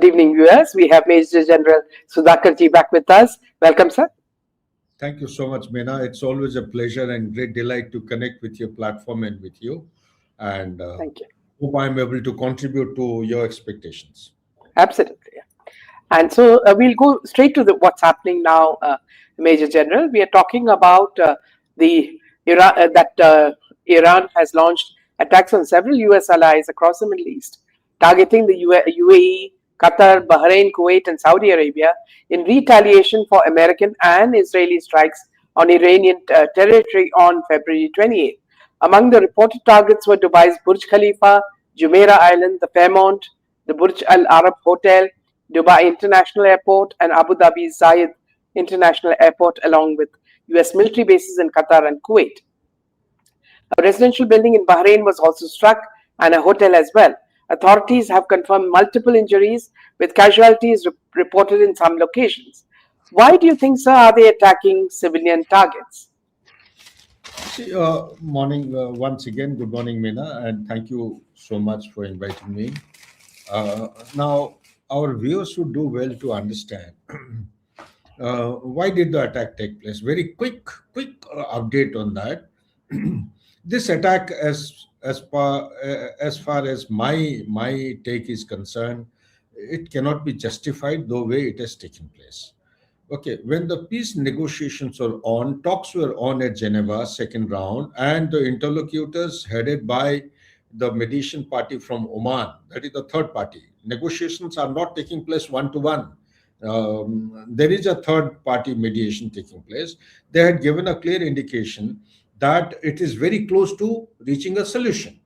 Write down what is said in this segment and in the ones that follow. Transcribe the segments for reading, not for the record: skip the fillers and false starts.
Good evening, viewers. We have Major General Sudhakar ji back with us. Welcome, sir. Thank you so much, Meena. It's always a pleasure and great delight to connect with your platform and with you. And Thank you. hope I'm able to contribute to your expectations. Absolutely. Yeah. And so we'll go straight to what's happening now, Major General. We are talking about the Iran has launched attacks on several U.S. allies across the Middle East, targeting the UAE, Qatar, Bahrain, Kuwait, and Saudi Arabia in retaliation for American and Israeli strikes on Iranian territory on February 28th. Among the reported targets were Dubai's Burj Khalifa, Jumeirah Island, the Fairmont, the Burj Al Arab Hotel, Dubai International Airport, and Abu Dhabi's Zayed International Airport, along with US military bases in Qatar and Kuwait. A residential building in Bahrain was also struck, and a hotel as well. Authorities have confirmed multiple injuries, with casualties reported in some locations. Why do you think, sir, are they attacking civilian targets? See, morning once again. Good morning, Meena, and thank you so much for inviting me. Now, our viewers should do well to understand why did the attack take place. Very quick update on that. This attack, as far as my take is concerned, it cannot be justified the way it has taken place. Okay, when the peace negotiations were on, talks were on at Geneva, second round, and the interlocutors headed by the mediation party from Oman, that is the third party. Negotiations are not taking place one to one. There is a third party mediation taking place. They had given a clear indication that it is very close to reaching a solution.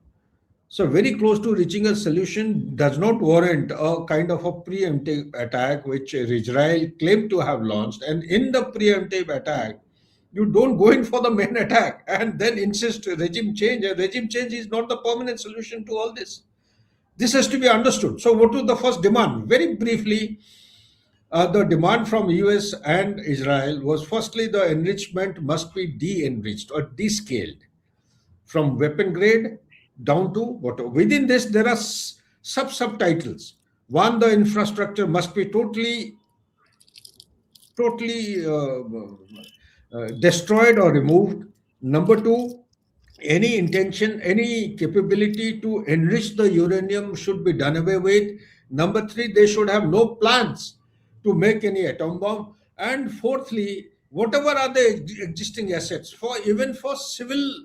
So very close to reaching a solution does not warrant a kind of a preemptive attack which Israel claimed to have launched. And in the preemptive attack, you don't go in for the main attack and then insist regime change. A regime change is not the permanent solution to all this. This has to be understood. So what was the first demand? Very briefly, the demand from US and Israel was firstly the enrichment must be de-enriched or descaled from weapon grade down to water. Within this, there are subtitles. One, the infrastructure must be totally destroyed or removed. Number two, any intention, any capability to enrich the uranium should be done away with. Number three, they should have no plans to make any atom bomb. And fourthly, whatever are the existing assets for even for civil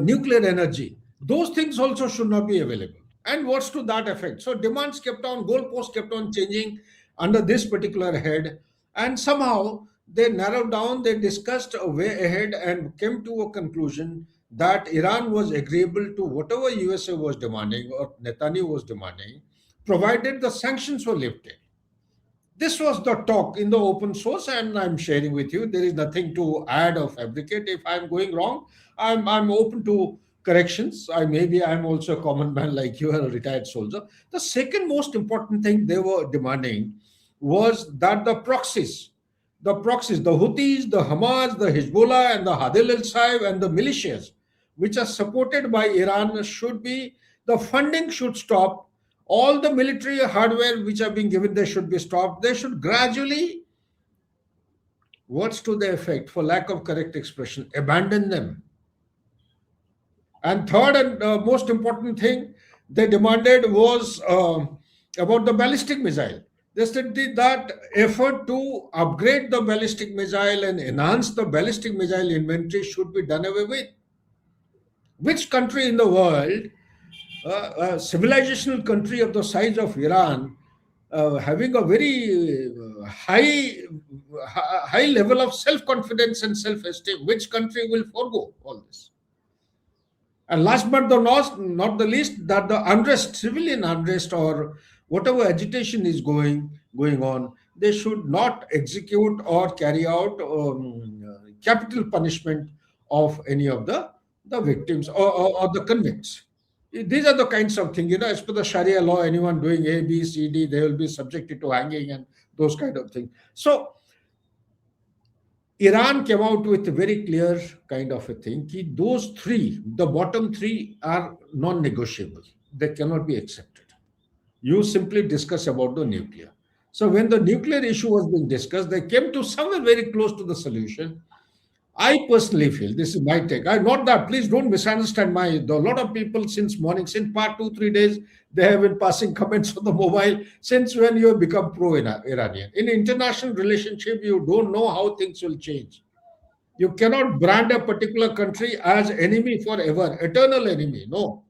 nuclear energy, those things also should not be available. And what's to that effect? So demands kept on, goalposts kept on changing under this particular head, and somehow they narrowed down, they discussed a way ahead and came to a conclusion that Iran was agreeable to whatever USA was demanding or Netanyahu was demanding, provided the sanctions were lifted. This was the talk in the open source, and I'm sharing with you. There is nothing to add or fabricate. If I'm going wrong, I'm open to corrections. I'm also a common man like you, a retired soldier. The second most important thing they were demanding was that the Houthis, the Hamas, the Hezbollah, and the Hadil al-Saib and the militias, which are supported by Iran, should be the funding should stop. All the military hardware which are being given, they should be stopped. They should gradually, what's to the effect, for lack of correct expression, abandon them. And third and most important thing they demanded was about the ballistic missile. They said that effort to upgrade the ballistic missile and enhance the ballistic missile inventory should be done away with. Which country in the world, a civilizational country of the size of Iran, having a very high level of self-confidence and self-esteem, which country will forego all this? And last but not the least, that the unrest, civilian unrest or whatever agitation is going on, they should not execute or carry out capital punishment of any of the victims or the convicts. These are the kinds of things, as per the Sharia law, anyone doing A, B, C, D, they will be subjected to hanging and those kind of things. So Iran came out with a very clear kind of a thing. Those three, the bottom three, are non-negotiable. They cannot be accepted. You simply discuss about the nuclear. So when the nuclear issue was being discussed, they came to somewhere very close to the solution. I personally feel, this is my take. I not that, please don't misunderstand my. A lot of people since morning, since part 2 3 days, they have been passing comments on the mobile. Since when you have become pro-Iranian? In international relationship, you don't know how things will change. You cannot brand a particular country as enemy forever, eternal enemy. No,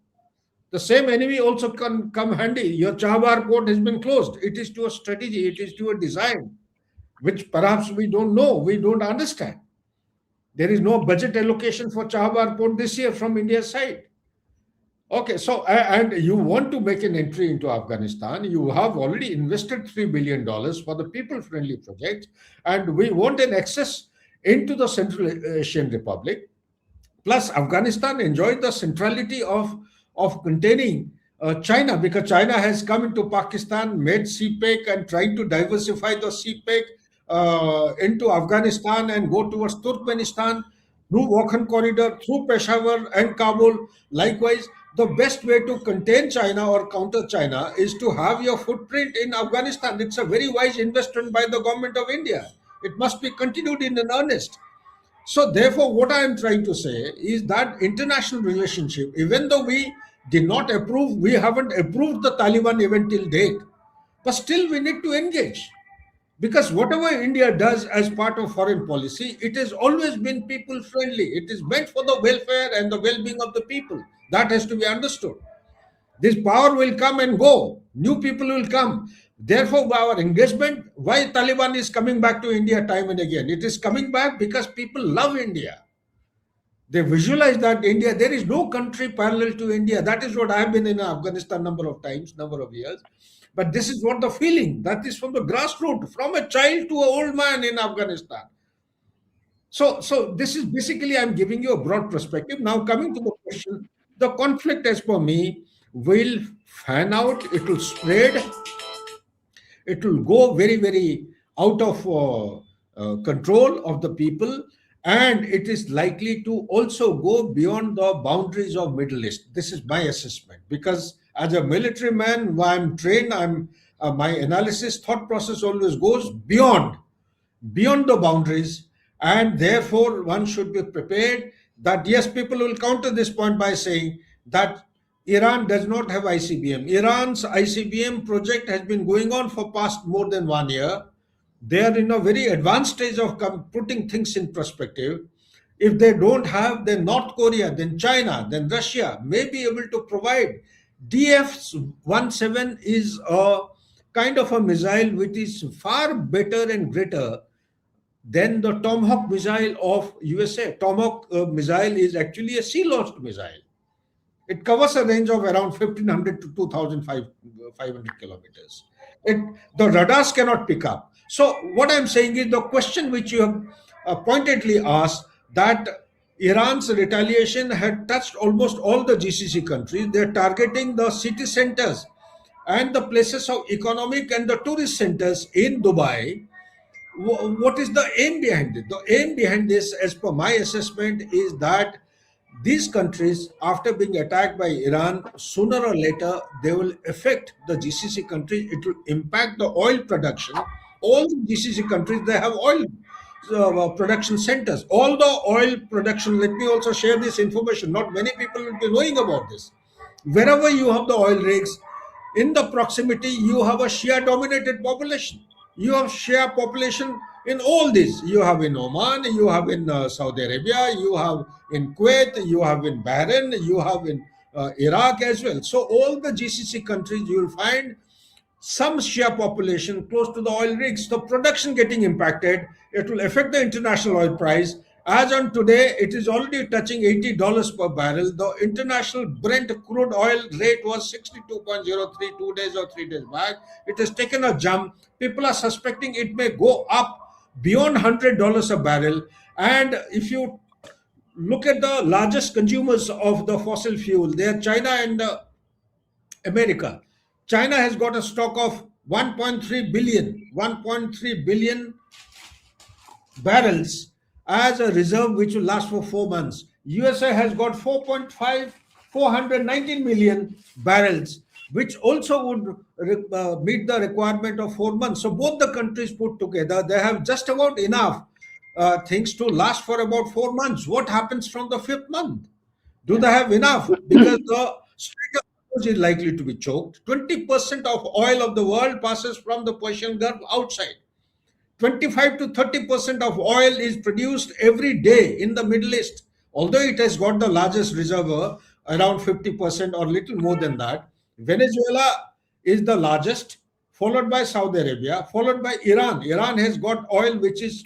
the same enemy also can come handy. Your Chabahar port has been closed. It is to a strategy. It is to a design, which perhaps we don't know. We don't understand. There is no budget allocation for Chabahar port this year from India's side. Okay, so and you want to make an entry into Afghanistan. You have already invested $3 billion for the people-friendly project, and we want an access into the Central Asian Republic. Plus, Afghanistan enjoyed the centrality of containing China, because China has come into Pakistan, made CPEC, and tried to diversify the CPEC into Afghanistan and go towards Turkmenistan through Wakhan corridor, through Peshawar and Kabul. Likewise, the best way to contain China or counter China is to have your footprint in Afghanistan. It's a very wise investment by the government of India. It must be continued in an earnest. So, therefore, what I am trying to say is that international relationship, even though we did not approve, we haven't approved the Taliban even till date, but still we need to engage. Because whatever India does as part of foreign policy, it has always been people friendly. It is meant for the welfare and the well being of the people. That has to be understood. This power will come and go. New people will come. Therefore, our engagement, why Taliban is coming back to India time and again? It is coming back because people love India. They visualize that India, there is no country parallel to India. That is what I have been in Afghanistan number of times, number of years. But this is what the feeling, that is from the grassroots, from a child to an old man in Afghanistan. So this is basically, I'm giving you a broad perspective. Now coming to the question, the conflict as per me will fan out, it will spread, it will go very, very out of control of the people, and it is likely to also go beyond the boundaries of Middle East. This is my assessment, because as a military man, when I'm trained, my analysis thought process always goes beyond the boundaries, and therefore one should be prepared that yes, people will counter this point by saying that Iran does not have ICBM. Iran's ICBM project has been going on for past more than 1 year. They are in a very advanced stage of putting things in perspective. If they don't have, then North Korea, then China, then Russia may be able to provide. DF-17 is a kind of a missile which is far better and greater than the Tomahawk missile of USA. Tomahawk missile is actually a sea-launched missile. It covers a range of around 1500 to 2500 kilometers. The radars cannot pick up. So what I'm saying is the question which you have pointedly asked, that Iran's retaliation had touched almost all the GCC countries. They're targeting the city centers and the places of economic and the tourist centers in Dubai. What is the aim behind it? The aim behind this, as per my assessment, is that these countries, after being attacked by Iran, sooner or later they will affect the GCC countries. It will impact the oil production. All the GCC countries, they have oil production centers. All the oil production, let me also share this information. Not many people will be knowing about this. Wherever you have the oil rigs, in the proximity, you have a Shia dominated population. You have Shia population in all these. You have in Oman, you have in Saudi Arabia, you have in Kuwait, you have in Bahrain, you have in Iraq as well. So all the GCC countries, you will find some Shia population close to the oil rigs. The production getting impacted, it will affect the international oil price. As on today, it is already touching $80 per barrel. The international Brent crude oil rate was 62.03 2 days or 3 days back. It has taken a jump. People are suspecting it may go up beyond $100 a barrel. And if you look at the largest consumers of the fossil fuel, they are China and America. China has got a stock of 1.3 billion barrels as a reserve which will last for 4 months. USA has got 419 million barrels. which also would meet the requirement of 4 months. So both the countries put together, they have just about enough things to last for about 4 months. What happens from the fifth month? Do they have enough? Because the Strait of Hormuz is likely to be choked. 20% of oil of the world passes from the Persian Gulf outside. 25 to 30% of oil is produced every day in the Middle East. Although it has got the largest reservoir, around 50% or little more than that, Venezuela is the largest, followed by Saudi Arabia, followed by Iran. Iran has got oil which is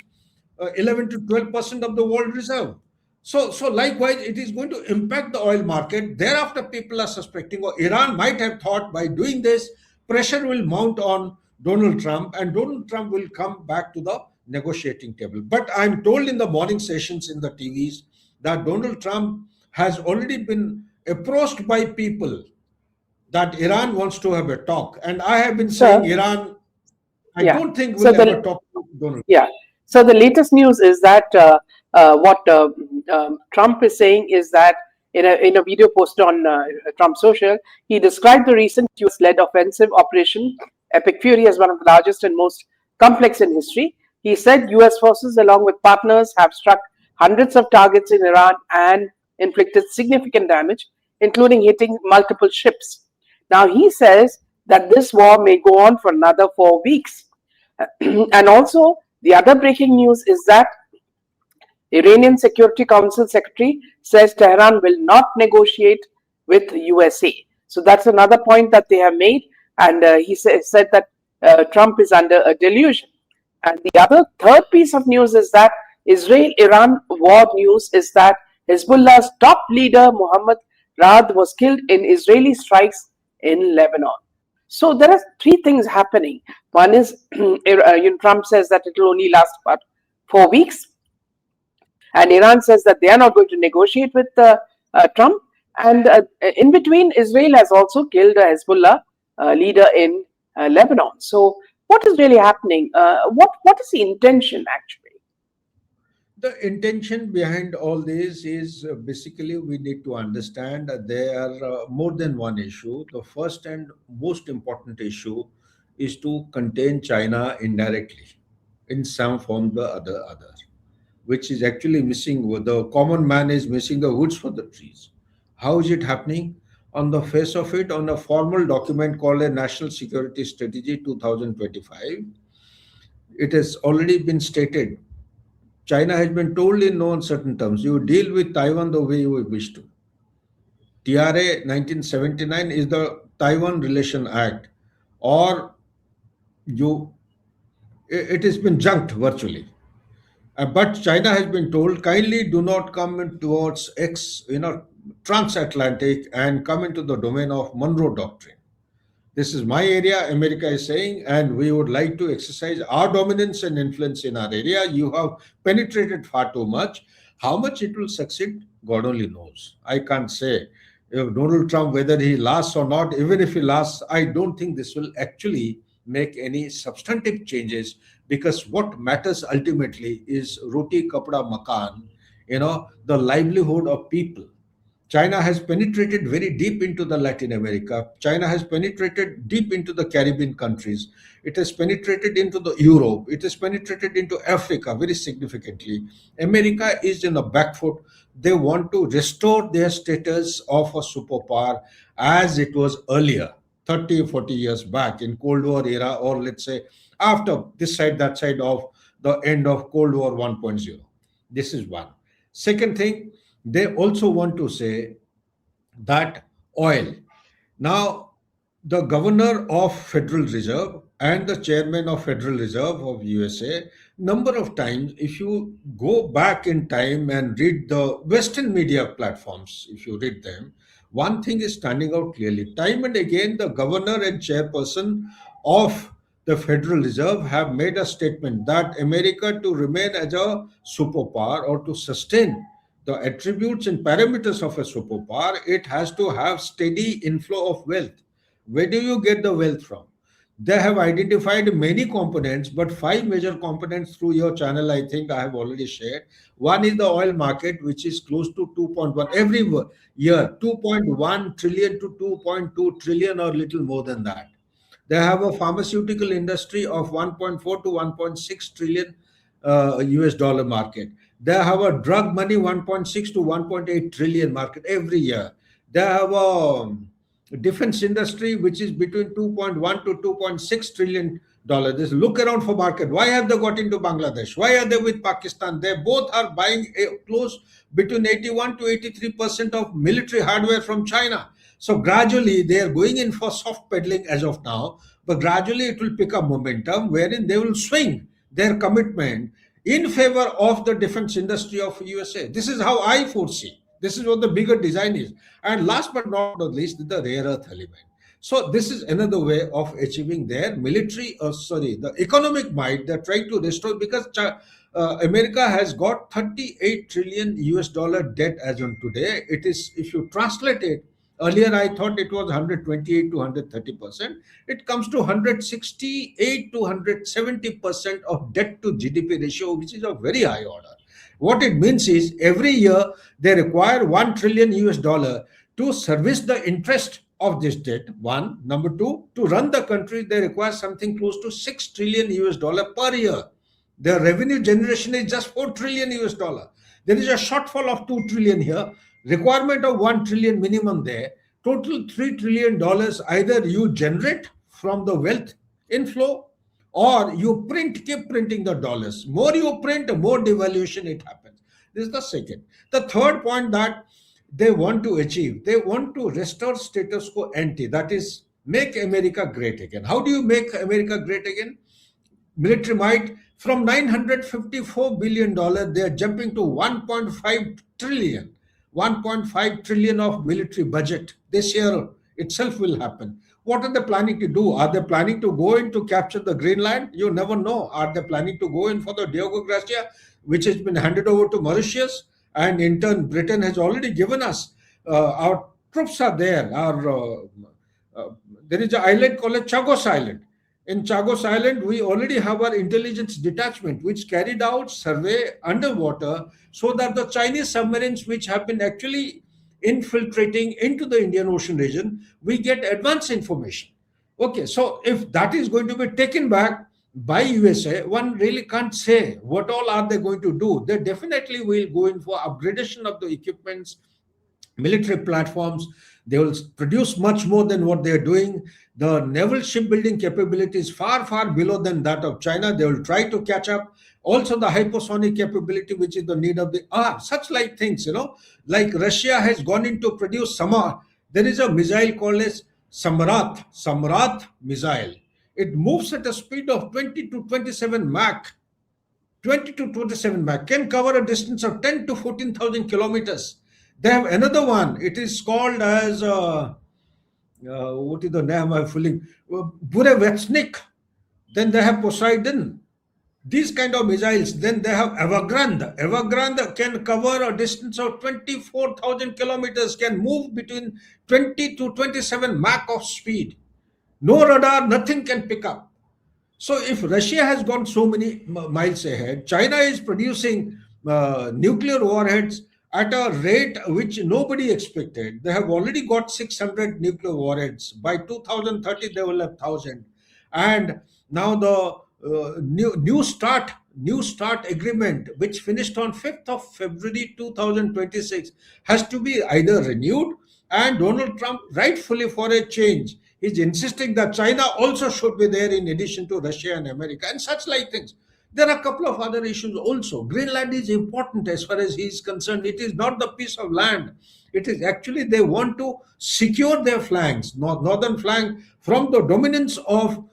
11 to 12% of the world reserve. So likewise, it is going to impact the oil market. Thereafter, people are suspecting, or Iran might have thought by doing this, pressure will mount on Donald Trump, and Donald Trump will come back to the negotiating table. But I'm told in the morning sessions in the TVs that Donald Trump has already been approached by people that Iran wants to have a talk. And I have been saying So, Iran, I yeah. don't think So will ever the talk to Donald. Yeah. So the latest news is that what Trump is saying is that in a video posted on Trump social, he described the recent U.S.-led offensive Operation Epic Fury as one of the largest and most complex in history. He said U.S. forces, along with partners, have struck hundreds of targets in Iran and inflicted significant damage, including hitting multiple ships. Now he says that this war may go on for another 4 weeks. And also, the other breaking news is that Iranian Security Council Secretary says Tehran will not negotiate with USA. So that's another point that they have made, and said that Trump is under a delusion. And the other third piece of news is that Israel-Iran war news is that Hezbollah's top leader Mohammad Raad was killed in Israeli strikes in Lebanon. So there are three things happening. One is Trump says that it will only last about 4 weeks, and Iran says that they are not going to negotiate with Trump. And in between, Israel has also killed a Hezbollah leader in Lebanon. So what is really happening? What is the intention actually? The intention behind all this is basically we need to understand that there are more than one issue. The first and most important issue is to contain China indirectly in some form or the other, which is actually missing. The common man is missing the woods for the trees. How is it happening? On the face of it, on a formal document called a National Security Strategy 2025, it has already been stated. China has been told in no uncertain terms, you deal with Taiwan the way you wish to. TRA 1979 is the Taiwan Relation Act, or you, it has been junked virtually. But China has been told, kindly do not come in towards transatlantic and come into the domain of Monroe Doctrine. This is my area, America is saying, and we would like to exercise our dominance and influence in our area. You have penetrated far too much. How much it will succeed, God only knows. I can't say. If Donald Trump, whether he lasts or not, even if he lasts, I don't think this will actually make any substantive changes, because what matters ultimately is roti kapda makan, the livelihood of people. China has penetrated very deep into the Latin America. China has penetrated deep into the Caribbean countries. It has penetrated into the Europe. It has penetrated into Africa very significantly. America is in the back foot. They want to restore their status of a superpower as it was earlier, 30, 40 years back in Cold War era, or let's say after this side, that side of the end of Cold War 1.0. This is one. Second thing, they also want to say that oil. Now, the governor of Federal Reserve and the chairman of Federal Reserve of USA, number of times, if you go back in time and read the Western media platforms, if you read them, one thing is standing out clearly. Time and again, the governor and chairperson of the Federal Reserve have made a statement that America, to remain as a superpower or to sustain the attributes and parameters of a superpower, it has to have steady inflow of wealth. Where do you get the wealth from? They have identified many components, but five major components through your channel, I think I have already shared. One is the oil market, which is close to 2.1 every year, 2.1 trillion to 2.2 trillion or little more than that. They have a pharmaceutical industry of 1.4 to 1.6 trillion US dollar market. They have a drug money 1.6 to 1.8 trillion market every year. They have a defense industry which is between 2.1 to 2.6 trillion dollars. Just look around for market. Why have they got into Bangladesh? Why are they with Pakistan? They both are buying a close between 81 to 83% of military hardware from China. So gradually they are going in for soft pedaling as of now, but gradually it will pick up momentum wherein they will swing their commitment in favor of the defense industry of USA. This is how I foresee. This is what the bigger design is. And last but not the least, the rare earth element. So this is another way of achieving their military, the economic might they're trying to restore, because America has got 38 trillion US dollar debt as on today. It is, if you translate it, earlier I thought it was 128 to 130%. It comes to 168 to 170% of debt to GDP ratio, which is a very high order. What it means is every year they require 1 trillion US dollar to service the interest of this debt. One. Number two, to run the country, they require something close to 6 trillion US dollar per year. Their revenue generation is just 4 trillion US dollar. There is a shortfall of 2 trillion here, requirement of 1 trillion minimum there. Total $3 trillion dollars either you generate from the wealth inflow, or you print, keep printing the dollars. More you print, more devaluation it happens. This is the second. The third point that they want to achieve, they want to restore status quo ante, that is, make America great again. How do you make America great again? Military might, from 954 billion dollars they are jumping to 1.5 trillion. 1.5 trillion of military budget this year itself will happen. What are they planning to do? Are they planning to go in to capture the Greenland? You never know. Are they planning to go in for the Diogo Garcia, which has been handed over to Mauritius? And in turn, Britain has already given us our troops are there. There is an island called Chagos Island. In Chagos Island, we already have our intelligence detachment, which carried out survey underwater, so that the Chinese submarines, which have been actually infiltrating into the Indian Ocean region, we get advanced information. Okay, so if that is going to be taken back by USA, one really can't say what all are they going to do. They definitely will go in for upgradation of the equipments, military platforms. They will produce much more than what they are doing. The naval shipbuilding capability is far, far below than that of China. They will try to catch up. Also, the hypersonic capability, which is the need of the such like things, like Russia has gone into produce Samar. There is a missile called as Samrat missile. It moves at a speed of 20 to 27 Mach. 20 to 27 Mach can cover a distance of 10 to 14,000 kilometers. They have another one. It is called as what is the name I'm feeling? Burevestnik. Then they have Poseidon. These kind of missiles. Then they have Evergrande. Evergrande can cover a distance of 24,000 kilometers, can move between 20 to 27 Mach of speed. No radar, nothing can pick up. So if Russia has gone so many miles ahead, China is producing nuclear warheads at a rate which nobody expected. They have already got 600 nuclear warheads. By 2030, they will have 1,000. And now the new start agreement, which finished on 5th of February 2026, has to be either renewed, and Donald Trump, rightfully for a change, is insisting that China also should be there in addition to Russia and America and such like things. There are a couple of other issues also. Greenland is important as far as he is concerned. It is not the piece of land. It is actually they want to secure their flanks, northern flank, from the dominance of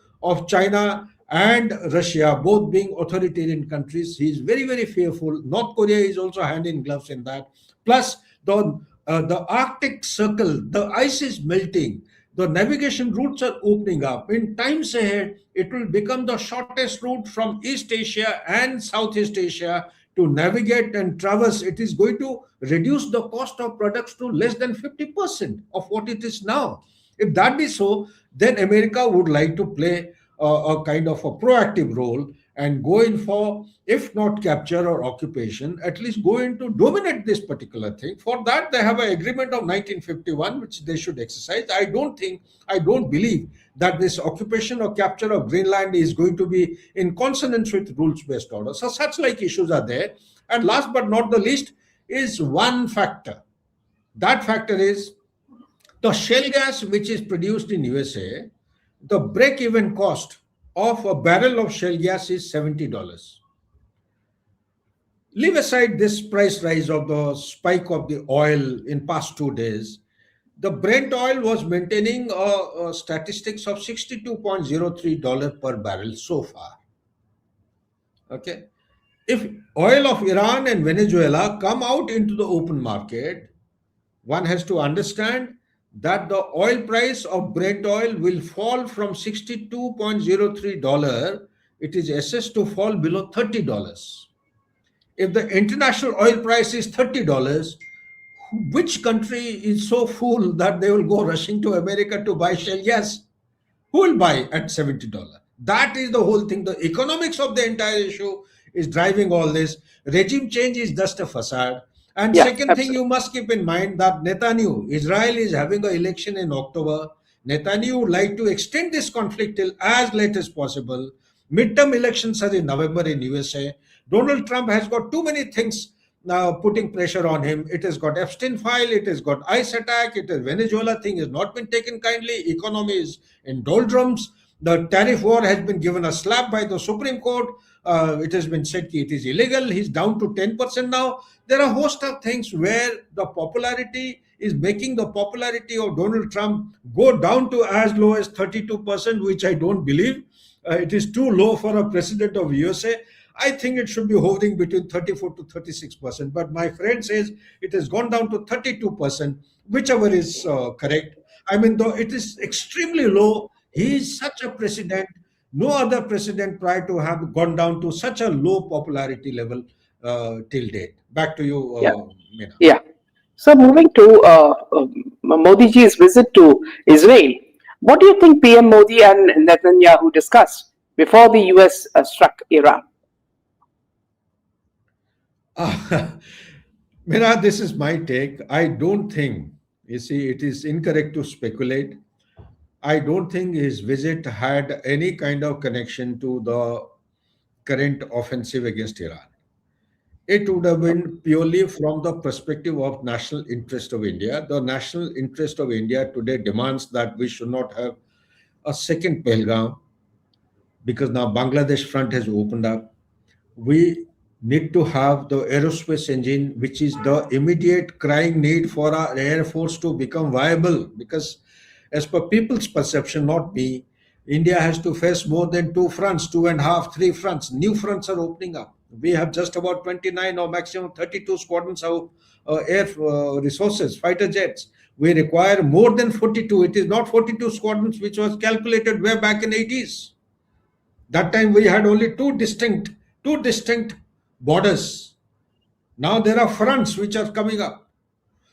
China and Russia, both being authoritarian countries. He is very, very fearful. North Korea is also hand in gloves in that. Plus, the Arctic Circle, the ice is melting. The navigation routes are opening up. In times ahead, it will become the shortest route from East Asia and Southeast Asia to navigate and traverse. It is going to reduce the cost of products to less than 50% of what it is now. If that be so, then America would like to play a kind of a proactive role and go in for, if not capture or occupation, at least go in to dominate this particular thing. For that, they have an agreement of 1951, which they should exercise. I don't believe that this occupation or capture of Greenland is going to be in consonance with rules-based order. So such like issues are there. And last but not the least is one factor. That factor is the shale gas which is produced in USA, the break-even cost of a barrel of shale gas is $70. Leave aside this price rise of the spike of the oil in past 2 days. The Brent oil was maintaining a statistics of $62.03 per barrel so far. Okay. If oil of Iran and Venezuela come out into the open market, one has to understand that the oil price of Brent oil will fall from $62.03. It is assessed to fall below $30. If the international oil price is $30, which country is so fool that they will go rushing to America to buy shale gas? Who will buy at $70? That is the whole thing. The economics of the entire issue is driving all this. Regime change is just a facade. And Yeah, second thing, absolutely. you must keep in mind that Netanyahu, Israel is having an election in October. Netanyahu would like to extend this conflict till as late as possible. Midterm elections are in November in USA. Donald Trump has got too many things now putting pressure on him. It has got Epstein file, it has got ICE attack, it has Venezuela thing has not been taken kindly, economy is in doldrums. The tariff war has been given a slap by the Supreme Court. It has been said it is illegal. He's down to 10% now. There are a host of things where the popularity is making the popularity of Donald Trump go down to as low as 32%, which I don't believe. It is too low for a president of USA. I think it should be hovering between 34 to 36%. But my friend says it has gone down to 32%, whichever is correct. I mean, though it is extremely low, he is such a president. No other president prior to have gone down to such a low popularity level till date. Back to you, Yeah, Meena. yeah. So moving to Modi ji's visit to Israel, what do you think PM Modi and Netanyahu discussed before the US struck Iran? Meena, this is my take. I don't think, you see, it is incorrect to speculate. I don't think his visit had any kind of connection to the current offensive against Iran. It would have been purely from the perspective of national interest of India. The national interest of India today demands that we should not have a second Pahalgam because now Bangladesh front has opened up. We need to have the aerospace engine, which is the immediate crying need for our air force to become viable. Because, as per people's perception, not me, India has to face more than two fronts, two and a half, three fronts. New fronts are opening up. We have just about 29 or maximum 32 squadrons of air resources, fighter jets. We require more than 42. It is not 42 squadrons, which was calculated way back in 80s. That time we had only two distinct borders. Now there are fronts which are coming up.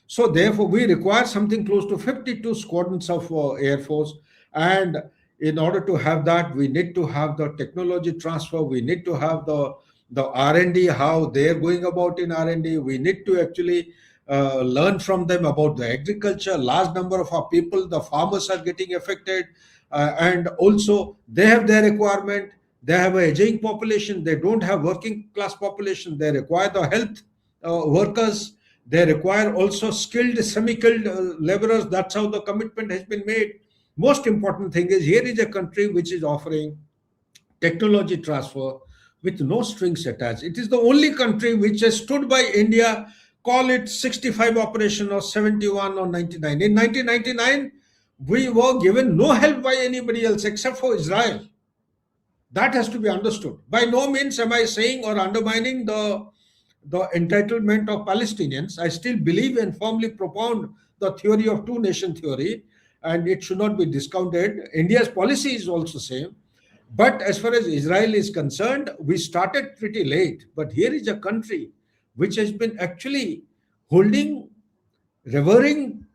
So therefore, we require something close to 52 squadrons of Air Force. And in order to have that, we need to have the technology transfer. We need to have the R&D, how they're going about in R&D. We need to actually learn from them about the agriculture. Large number of our people, the farmers are getting affected. And also, they have their requirement. They have a aging population. They don't have working class population. They require the health workers. They require also skilled, semi-skilled laborers. That's how the commitment has been made. Most important thing is here is a country which is offering technology transfer with no strings attached. It is the only country which has stood by India, call it 65 operation or 71 or 99. In 1999, we were given no help by anybody else except for Israel. That has to be understood. By no means am I saying or undermining the entitlement of Palestinians. I still believe and firmly propound the theory of two nation theory, and it should not be discounted. India's policy is also same. But as far as Israel is concerned, we started pretty late. But here is a country which has been actually holding, revering,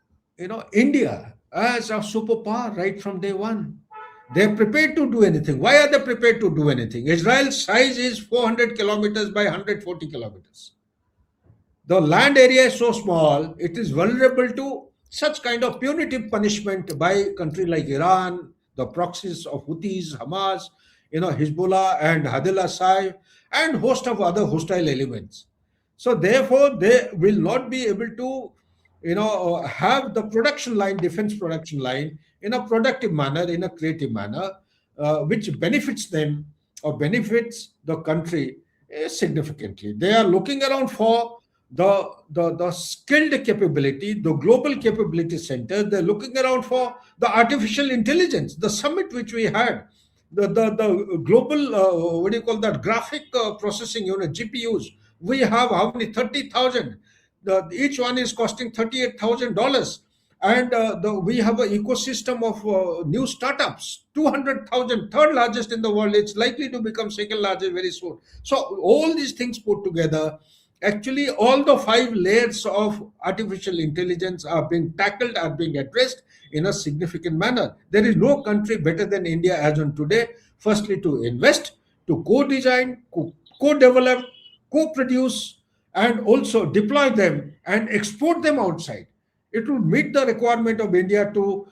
India as a superpower right from day one. They're prepared to do anything. Why are they prepared to do anything? Israel's size is 400 kilometers by 140 kilometers. The land area is so small, it is vulnerable to such kind of punitive punishment by a country like Iran, the proxies of Houthis, Hamas, Hezbollah and Hadil Assad, and host of other hostile elements. So therefore, they will not be able to, have the production line, defense production line, in a productive manner, in a creative manner, which benefits them or benefits the country significantly. They are looking around for the skilled capability, the global capability center. They're looking around for the artificial intelligence, the summit which we had, the global, what do you call that, graphic processing unit, GPUs. We have how many? 30,000. Each one is costing $38,000. And we have an ecosystem of new startups, 200,000, third largest in the world. It's likely to become second largest very soon. So all these things put together, actually, all the five layers of artificial intelligence are being tackled, are being addressed in a significant manner. There is no country better than India as on today, firstly, to invest, to co design, co develop, co produce, and also deploy them and export them outside. It will meet the requirement of India to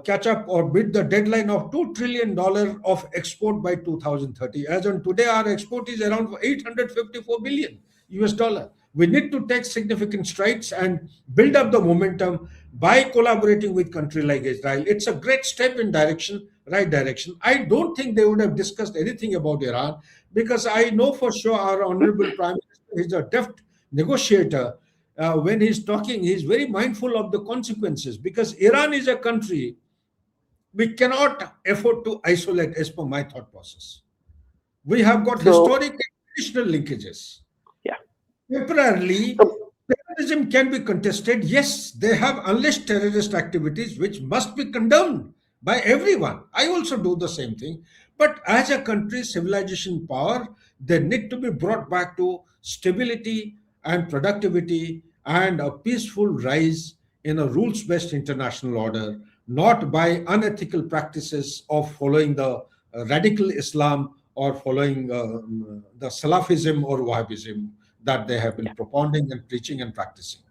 catch up or beat the deadline of $2 trillion of export by 2030. As on today, our export is around 854 billion US dollar. We need to take significant strides and build up the momentum by collaborating with country like Israel. It's a great step in right direction. I don't think they would have discussed anything about Iran, because I know for sure our honorable Prime Minister is a deft negotiator. When he's talking, he's very mindful of the consequences, because Iran is a country we cannot afford to isolate, as per my thought process. We have got So, historic and traditional linkages. yeah. Temporarily, So, terrorism can be contested. Yes, they have unleashed terrorist activities which must be condemned by everyone. I also do the same thing. But as a country, civilization power, they need to be brought back to stability and productivity and a peaceful rise in a rules based international order, not by unethical practices of following the radical Islam or following the Salafism or Wahhabism that they have been yeah, propounding and preaching and practicing.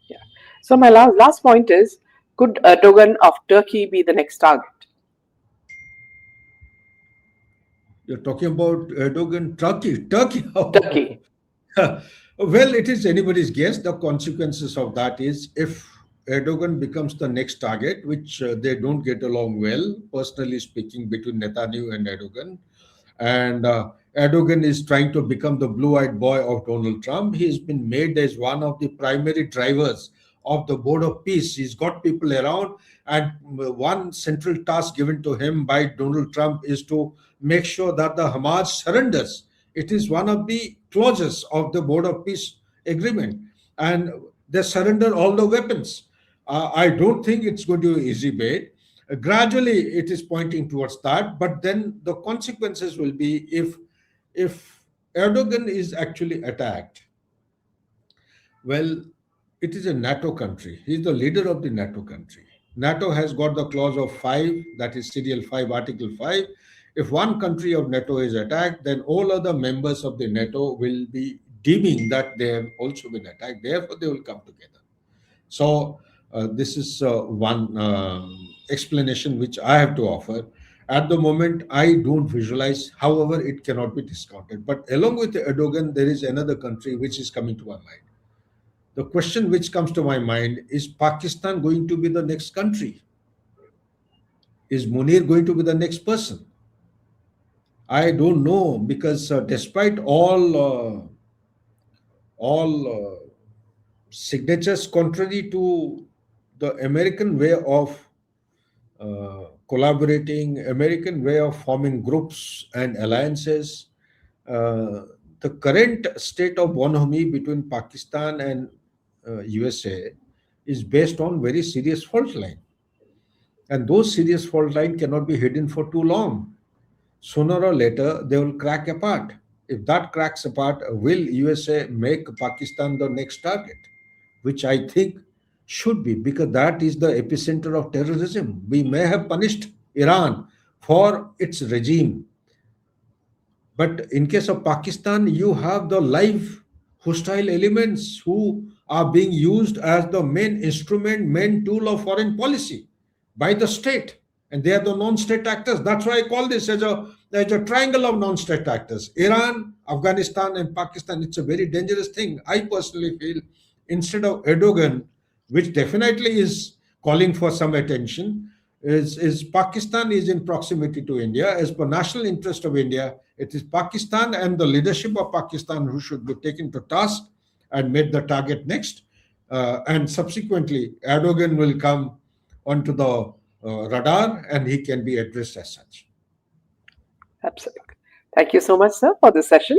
yeah. So my last point is: could Erdogan of Turkey be the next target? You're talking about Erdogan, Turkey. Turkey. Turkey. Well, it is anybody's guess. The consequences of that is, if Erdogan becomes the next target, which they don't get along well, personally speaking, between Netanyahu and Erdogan, and Erdogan is trying to become the blue-eyed boy of Donald Trump. He's been made as one of the primary drivers of the Board of Peace. He's got people around, and one central task given to him by Donald Trump is to make sure that the Hamas surrenders. It is one of the clauses of the Board of Peace agreement, and they surrender all the weapons. I don't think it's going to be easy bait. Gradually, it is pointing towards that, but then the consequences will be, if Erdogan is actually attacked. Well, it is a NATO country. He's the leader of the NATO country. NATO has got the clause of 5, that is serial 5, article 5. If one country of NATO is attacked, then all other members of the NATO will be deeming that they have also been attacked. Therefore, they will come together. So, this is one explanation which I have to offer. At the moment, I don't visualize, however, it cannot be discounted. But along with Erdogan, there is another country which is coming to my mind. The question which comes to my mind is, Pakistan going to be the next country? Is Munir going to be the next person? I don't know, because despite all signatures contrary to the American way of collaborating, American way of forming groups and alliances, uh, the current state of bonhomie between Pakistan and USA is based on very serious fault line, and those serious fault line cannot be hidden for too long. Sooner or later they will crack apart. If that cracks apart, will USA make Pakistan the next target? Which I think should be, because that is the epicenter of terrorism. We may have punished Iran for its regime. But in case of Pakistan, you have the live hostile elements who are being used as the main instrument, main tool of foreign policy by the state. And they are the non-state actors. That's why I call this as a triangle of non-state actors. Iran, Afghanistan, and Pakistan. It's a very dangerous thing. I personally feel instead of Erdogan, which definitely is calling for some attention, is Pakistan is in proximity to India. As per national interest of India, it is Pakistan and the leadership of Pakistan who should be taken to task and made the target next. And subsequently, Erdogan will come onto the radar and he can be addressed as such. Absolutely. Thank you so much, sir, for this session.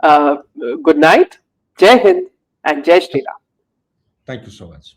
Uh, Good night, Jai Hind, and Jai Shri Ram. Thank you so much.